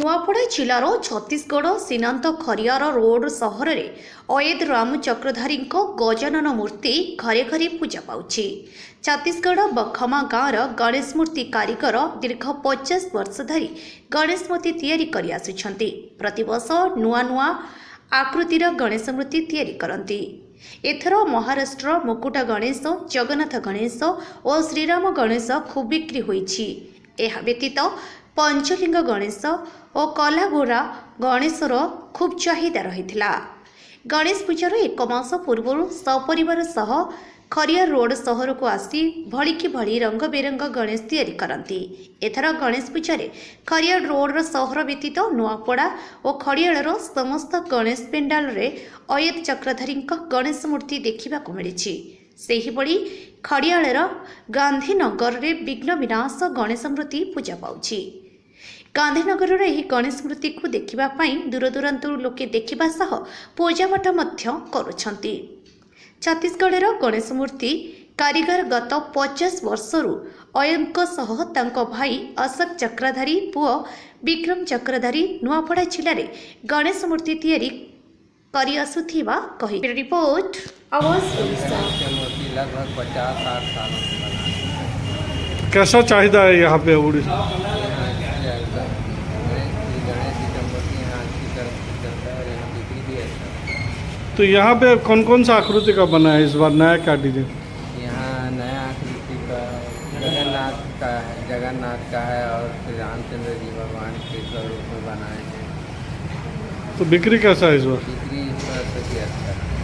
नुआपड़ा जिलार छत्तीसगढ़ सीमांत खरियार रोड सहर में अयद राम चक्रधारी गजानन मूर्ति घरे घरे पूजा पाउछि। छत्तीसगढ़ बखमा गाँवर गणेश मूर्ति कारीगर दीर्घ 50 वर्ष धरी गणेश मूर्ति तैयारी करि आसुछन्ति। प्रतिवर्ष नुआ नुआ आकृतिर गणेश मूर्ति तैयारी करती। एथर महाराष्ट्र मुकुटा गणेश, जगन्नाथ गणेश और श्रीराम गणेश खूब बिक्री होइछि। एहा व्यतीत पंचलिंग गणेश और कलागोरा गणेशर खूब चाहिदा रहिथिला। गणेश पूजार एक मास पूर्व सपरिवार सह खरियार रोड सहर को आसी भलिकी भली रंग बेरंग गणेश तैयारी करती। एथर गणेश पूजार खरियार रोड सहर व्यतीत नुआपड़ा और खड़ियालर समस्त गणेश पेंडाल रे अयद चक्रधारी गणेश मूर्ति देखा मिली। सेहिभଳି खड़ियालर गांधीनगर रे विघ्न विनाश गणेश मूर्ति पूजा पाउछि। गांधीनगर रे एही गणेश मूर्ति को देखिबा पई दूर दूरांतरु लोके देखिबा सह पूजापाठ मध्य करुछन्ति। छत्तीसगढ़ गणेश मूर्ति कारीगर गत 50 वर्षरू अयंक सह तांको भाई अशोक चक्रधारी पुओ विक्रम चक्रधारी नुआपड़ा जिले में गणेश मूर्ति तैयारी करि आसुथिबा कहि। रिपोर्ट आवाज ओडिशा। मूर्ति लगभग 50-60 सालों से बना है। कैसा चाहिदा है यहाँ पे उड़ीसा? गणेश जी का मूर्ति यहाँ अच्छी तरह से चलता है और यहाँ बिक्री भी अच्छा। तो यहाँ पे कौन कौन सा आकृति का बना है इस बार, नया क्या डिजाइन? यहाँ नया आकृति का जगन्नाथ का है और श्री रामचंद्र जी भगवान के स्वरूप में बनाए हैं। तो बिक्री कैसा है इस बार? बिक्री इस बार सबसे अच्छा है।